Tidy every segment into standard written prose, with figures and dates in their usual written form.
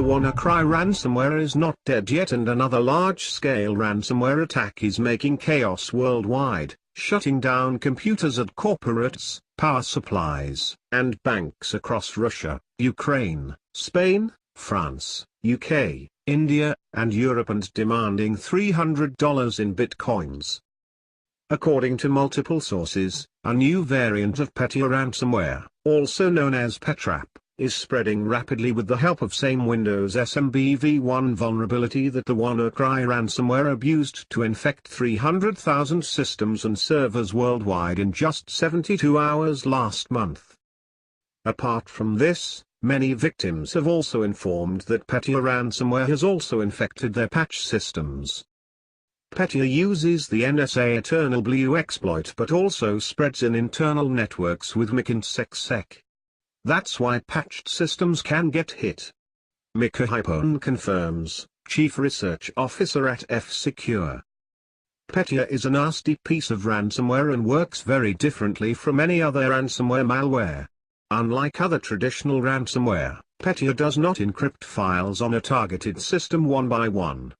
WannaCry ransomware is not dead yet, and another large-scale ransomware attack is making chaos worldwide, shutting down computers at corporates, power supplies, and banks across Russia, Ukraine, Spain, France, UK, India, and Europe, and demanding $300 in bitcoins. According to multiple sources, a new variant of Petya ransomware, also known as Petya, is spreading rapidly with the help of same Windows SMBv1 vulnerability that the WannaCry ransomware abused to infect 300,000 systems and servers worldwide in just 72 hours last month. Apart from this, many victims have also informed that Petya ransomware has also infected their patch systems. Petya uses the NSA Eternal Blue exploit but also spreads in internal networks with MIC-INSECSEC. That's why patched systems can get hit. Mika Hypon confirms, Chief Research Officer at F-Secure. Petya is a nasty piece of ransomware and works very differently from any other ransomware malware. Unlike other traditional ransomware, Petya does not encrypt files on a targeted system one by one.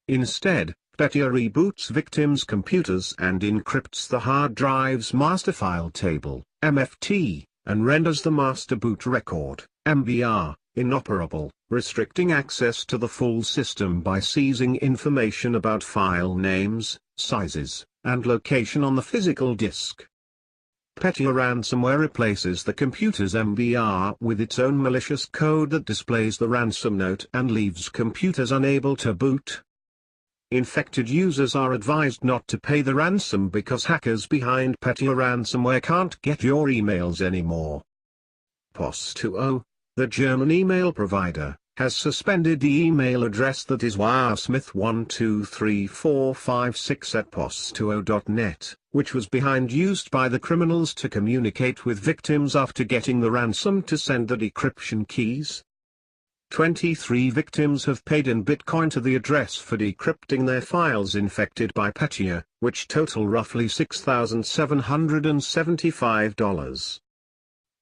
Instead, Petya reboots victims' computers and encrypts the hard drive's master file table, MFT, and renders the master boot record, MBR, inoperable, restricting access to the full system by seizing information about file names, sizes, and location on the physical disk. Petya ransomware replaces the computer's MBR with its own malicious code that displays the ransom note and leaves computers unable to boot. Infected users are advised not to pay the ransom because hackers behind Petya ransomware can't get your emails anymore. POS2O, the German email provider, has suspended the email address that is wiresmith123456@pos2o.net, which was behind used by the criminals to communicate with victims after getting the ransom to send the decryption keys. 23 victims have paid in Bitcoin to the address for decrypting their files infected by Petya, which total roughly $6,775.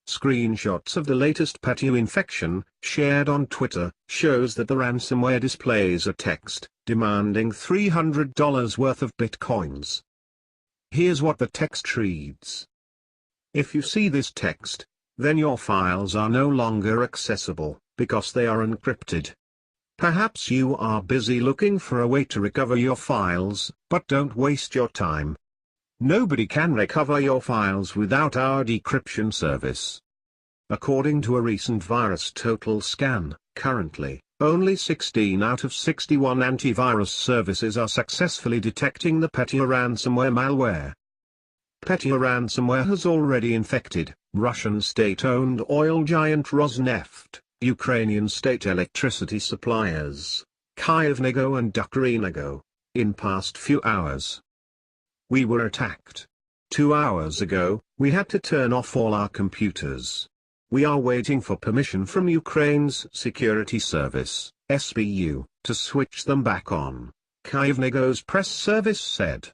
Screenshots of the latest Petya infection, shared on Twitter, shows that the ransomware displays a text, demanding $300 worth of Bitcoins. Here's what the text reads. If you see this text, then your files are no longer accessible, because they are encrypted. Perhaps you are busy looking for a way to recover your files, but don't waste your time. Nobody can recover your files without our decryption service. According to a recent virus total scan, currently, only 16 out of 61 antivirus services are successfully detecting the Petya ransomware malware. Petya ransomware has already infected Russian state-owned oil giant Rosneft, Ukrainian state electricity suppliers, Kyivnego and Ukrenergo, in past few hours. We were attacked. 2 hours ago, we had to turn off all our computers. We are waiting for permission from Ukraine's security service, SBU, to switch them back on, Kyivnego's press service said.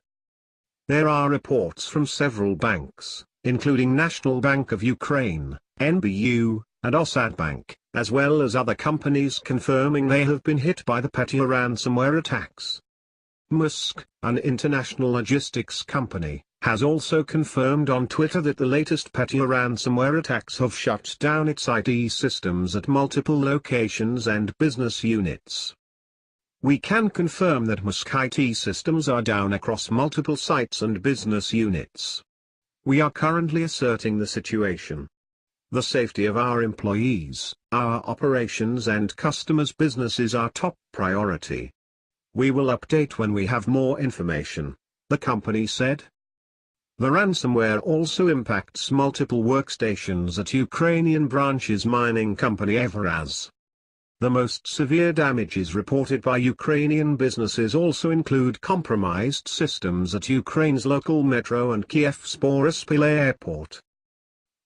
There are reports from several banks, including National Bank of Ukraine, NBU, and Osad Bank, as well as other companies confirming they have been hit by the Petya ransomware attacks. Maersk, an international logistics company, has also confirmed on Twitter that the latest Petya ransomware attacks have shut down its IT systems at multiple locations and business units. We can confirm that Maersk IT systems are down across multiple sites and business units. We are currently asserting the situation. The safety of our employees, our operations and customers' business is our top priority. We will update when we have more information, the company said. The ransomware also impacts multiple workstations at Ukrainian branch's mining company Everaz. The most severe damages reported by Ukrainian businesses also include compromised systems at Ukraine's local metro and Kiev's Boryspil airport.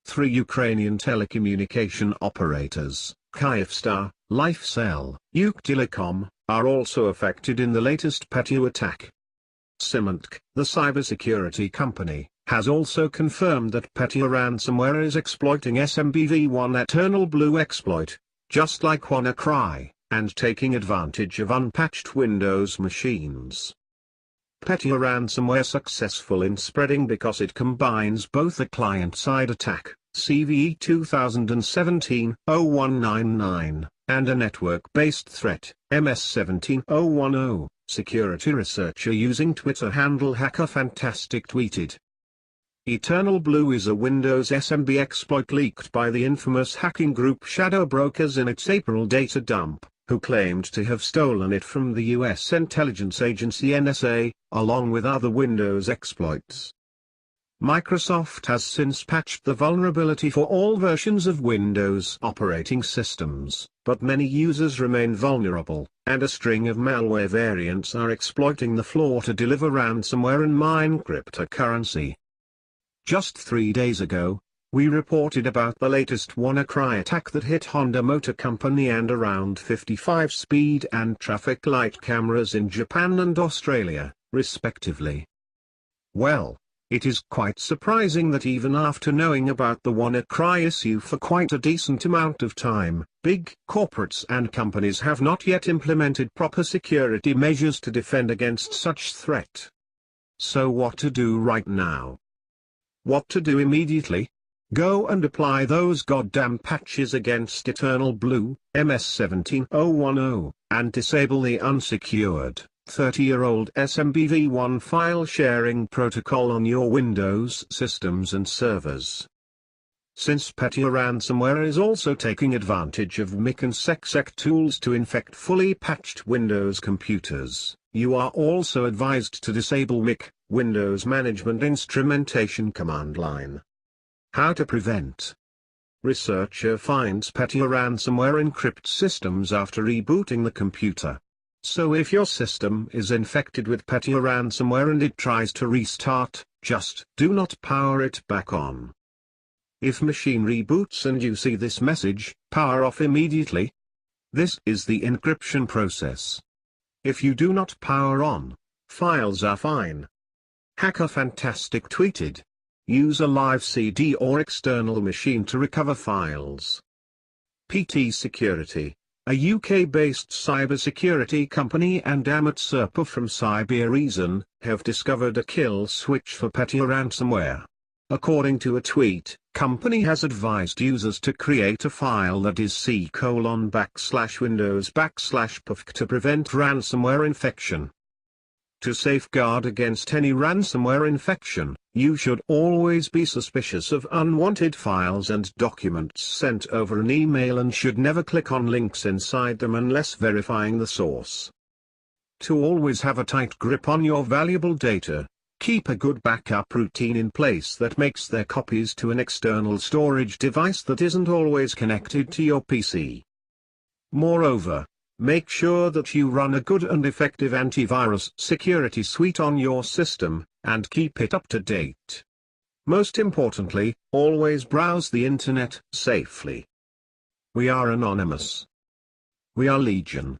3 Ukrainian telecommunication operators, Kyivstar, LifeCell, Uktelecom, are also affected in the latest Petya attack. Symantec, the cybersecurity company, has also confirmed that Petya ransomware is exploiting SMBv1 Eternal Blue exploit, just like WannaCry, and taking advantage of unpatched Windows machines. Petya ransomware successful in spreading because it combines both a client-side attack, CVE 2017-0199, and a network-based threat, MS 17010. Security researcher using Twitter handle HackerFantastic tweeted. Eternal Blue is a Windows SMB exploit leaked by the infamous hacking group Shadow Brokers in its April data dump, who claimed to have stolen it from the U.S. intelligence agency NSA, along with other Windows exploits. Microsoft has since patched the vulnerability for all versions of Windows operating systems, but many users remain vulnerable, and a string of malware variants are exploiting the flaw to deliver ransomware and mine cryptocurrency. Just 3 days ago, we reported about the latest WannaCry attack that hit Honda Motor Company and around 55 speed and traffic light cameras in Japan and Australia, respectively. Well, it is quite surprising that even after knowing about the WannaCry issue for quite a decent amount of time, big corporates and companies have not yet implemented proper security measures to defend against such threat. So what to do right now? What to do immediately? Go and apply those goddamn patches against Eternal Blue, MS 17010, and disable the unsecured, 30-year-old SMBv1 file sharing protocol on your Windows systems and servers. Since Petya ransomware is also taking advantage of MIC and SecSec tools to infect fully patched Windows computers, you are also advised to disable MIC, Windows Management Instrumentation Command Line. How to prevent? Researcher finds Petya ransomware encrypts systems after rebooting the computer. So if your system is infected with Petya ransomware and it tries to restart, just do not power it back on. If machine reboots and you see this message, power off immediately. This is the encryption process. If you do not power on, files are fine. HackerFantastic tweeted. Use a live CD or external machine to recover files. PT Security, a UK-based cybersecurity company, and Amit Serpa from CyberReason, have discovered a kill switch for Petya ransomware. According to a tweet, company has advised users to create a file that is c:/windows/pfc to prevent ransomware infection. To safeguard against any ransomware infection, you should always be suspicious of unwanted files and documents sent over an email and should never click on links inside them unless verifying the source. To always have a tight grip on your valuable data, keep a good backup routine in place that makes their copies to an external storage device that isn't always connected to your PC. Moreover, make sure that you run a good and effective antivirus security suite on your system, and keep it up to date. Most importantly, always browse the internet safely. We are anonymous. We are Legion.